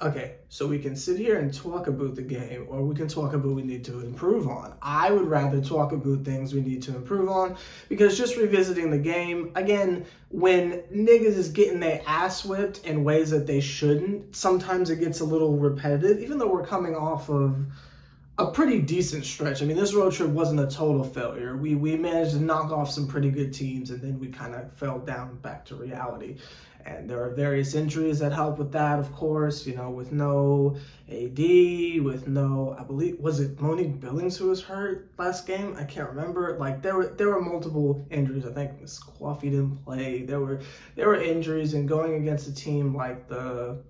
Okay, so we can sit here and talk about the game, or we can talk about what we need to improve on. I would rather talk about things we need to improve on, because just revisiting the game, again, when niggas is getting their ass whipped in ways that they shouldn't, sometimes it gets a little repetitive, even though we're coming off of a pretty decent stretch. I mean, this road trip wasn't a total failure. We managed to knock off some pretty good teams, and then we kind of fell down back to reality. And there are various injuries that help with that, of course. You know, with no AD, with no, I believe, was it Monique Billings who was hurt last game? I can't remember. Like there were multiple injuries. I think Miss Coffey didn't play. There were injuries, and going against a team like the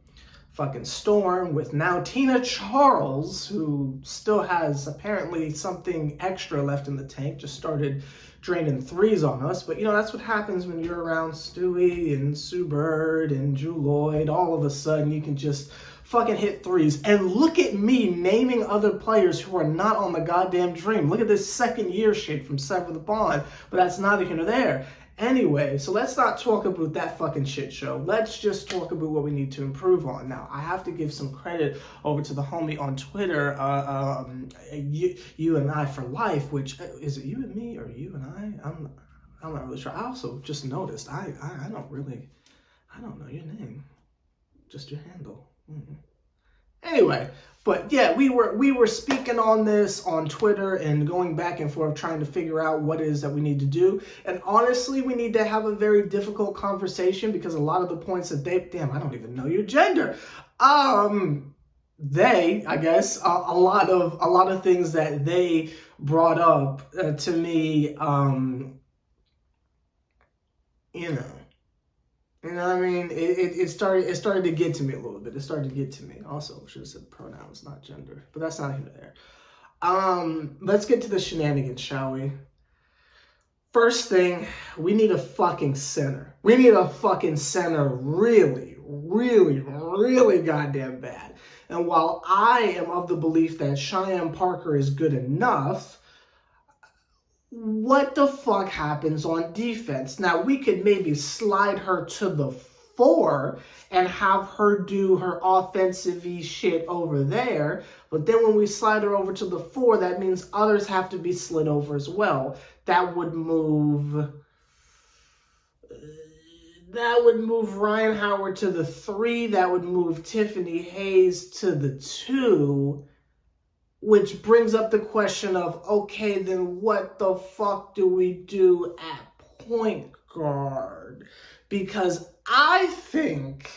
fucking Storm with now Tina Charles, who still has apparently something extra left in the tank, just started draining threes on us. But, you know, that's what happens when you're around Stewie and Sue Bird and Drew Lloyd. All of a sudden, you can just fucking hit threes. And look at me naming other players who are not on the goddamn Dream. Look at this second year shit from Sever the Bond. But that's neither here nor there. Anyway, so let's not talk about that fucking shit show. Let's just talk about what we need to improve on. Now, I have to give some credit over to the homie on Twitter, you and I for life, which is it you and me or you and I? I'm not really sure. I also just noticed I don't know your name, just your handle. Anyway, but yeah, we were speaking on this on Twitter and going back and forth trying to figure out what it is that we need to do. And honestly, we need to have a very difficult conversation, because a lot of the points that damn, I don't even know your gender. I guess, a lot of things that they brought up to me, you know. You know what I mean? It started to get to me a little bit. It started to get to me. Also, I should have said pronouns, not gender. But that's not here nor there. Let's get to the shenanigans, shall we? First thing, we need a fucking center. We need a fucking center really, really, really goddamn bad. And while I am of the belief that Cheyenne Parker is good enough, what the fuck happens on defense? Now, we could maybe slide her to the 4 and have her do her offensive-y shit over there, but then when we slide her over to the 4, that means others have to be slid over as well. That would move Ryan Howard to the 3. That would move Tiffany Hayes to the 2. Which brings up the question of, okay, then what the fuck do we do at point guard? Because I think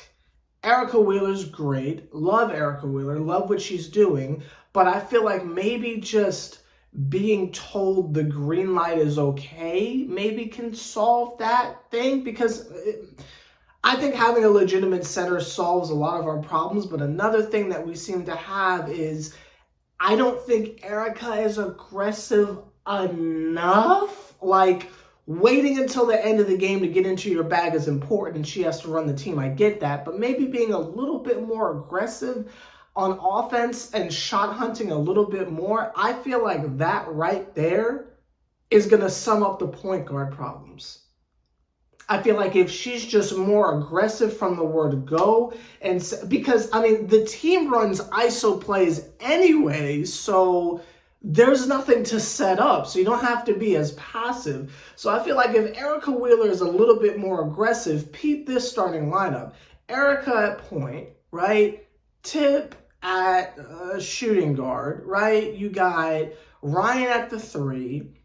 Erica Wheeler's great. Love Erica Wheeler. Love what she's doing. But I feel like maybe just being told the green light is okay maybe can solve that thing. Because I think having a legitimate center solves a lot of our problems. But another thing that we seem to have is, I don't think Erica is aggressive enough. Like, waiting until the end of the game to get into your bag is important, and she has to run the team. I get that. But maybe being a little bit more aggressive on offense and shot hunting a little bit more, I feel like that right there is going to sum up the point guard problems. I feel like if she's just more aggressive from the word go, and because, I mean, the team runs ISO plays anyway, so there's nothing to set up, so you don't have to be as passive. So I feel like if Erica Wheeler is a little bit more aggressive, peep this starting lineup. Erica at point, right? Tip at shooting guard, right? You got Ryan at the 3.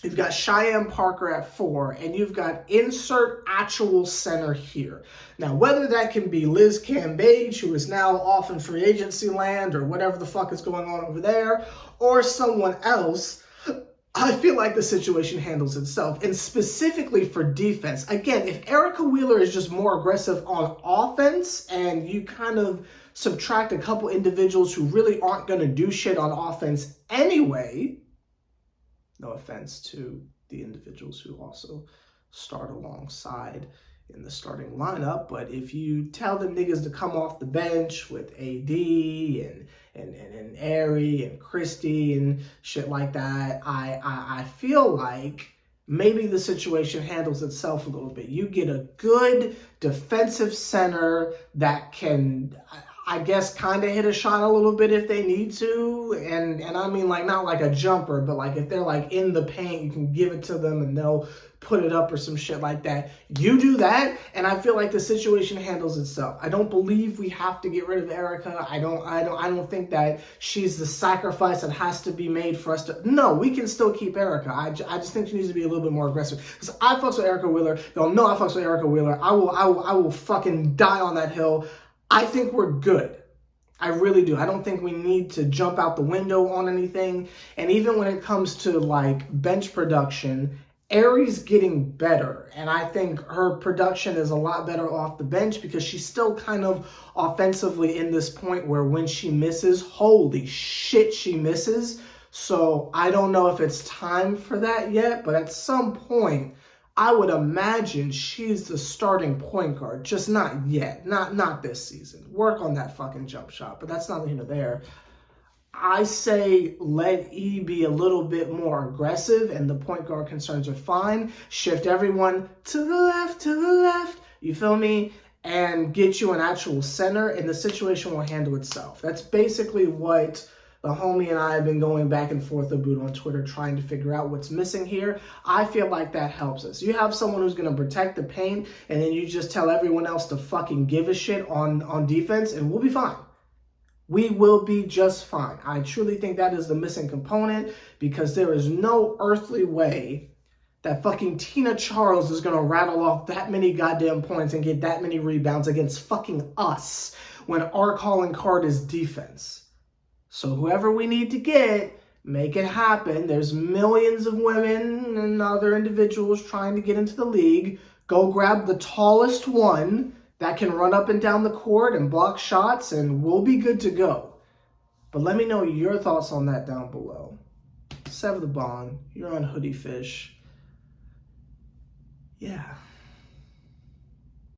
You've got Cheyenne Parker at 4, and you've got insert actual center here. Now, whether that can be Liz Cambage, who is now off in free agency land, or whatever the fuck is going on over there, or someone else, I feel like the situation handles itself. And specifically for defense, again, if Erica Wheeler is just more aggressive on offense, and you kind of subtract a couple individuals who really aren't going to do shit on offense anyway, no offense to the individuals who also start alongside in the starting lineup, but if you tell them niggas to come off the bench with AD and Ari and Christie and shit like that, I feel like maybe the situation handles itself a little bit. You get a good defensive center that can, I guess kind of hit a shot a little bit if they need to, and I mean like not like a jumper, but like if they're like in the paint, you can give it to them and they'll put it up or some shit like that. You do that, and I feel like the situation handles itself. I don't believe we have to get rid of Erica. I don't think that she's the sacrifice that has to be made for us to. No, we can still keep Erica. I just think she needs to be a little bit more aggressive. Because I fucks with Erica Wheeler. Y'all know I fucks with Erica Wheeler. I will fucking die on that hill. I think we're good. I really do. I don't think we need to jump out the window on anything. And even when it comes to like bench production, Aries getting better, and I think her production is a lot better off the bench because she's still kind of offensively in this point where when she misses, holy shit, she misses. So I don't know if it's time for that yet, but at some point, I would imagine she's the starting point guard, just not yet, not this season. Work on that fucking jump shot, but that's not here nor there. I say let E be a little bit more aggressive and the point guard concerns are fine. Shift everyone to the left, you feel me? And get you an actual center and the situation will handle itself. That's basically what the homie and I have been going back and forth about on Twitter trying to figure out what's missing here. I feel like that helps us. You have someone who's going to protect the paint and then you just tell everyone else to fucking give a shit on defense and we'll be fine. We will be just fine. I truly think that is the missing component because there is no earthly way that fucking Tina Charles is going to rattle off that many goddamn points and get that many rebounds against fucking us when our calling card is defense. So whoever we need to get, make it happen. There's millions of women and other individuals trying to get into the league. Go grab the tallest one that can run up and down the court and block shots, and we'll be good to go. But let me know your thoughts on that down below. Sever the bond. You're on Hoodie Fish. Yeah.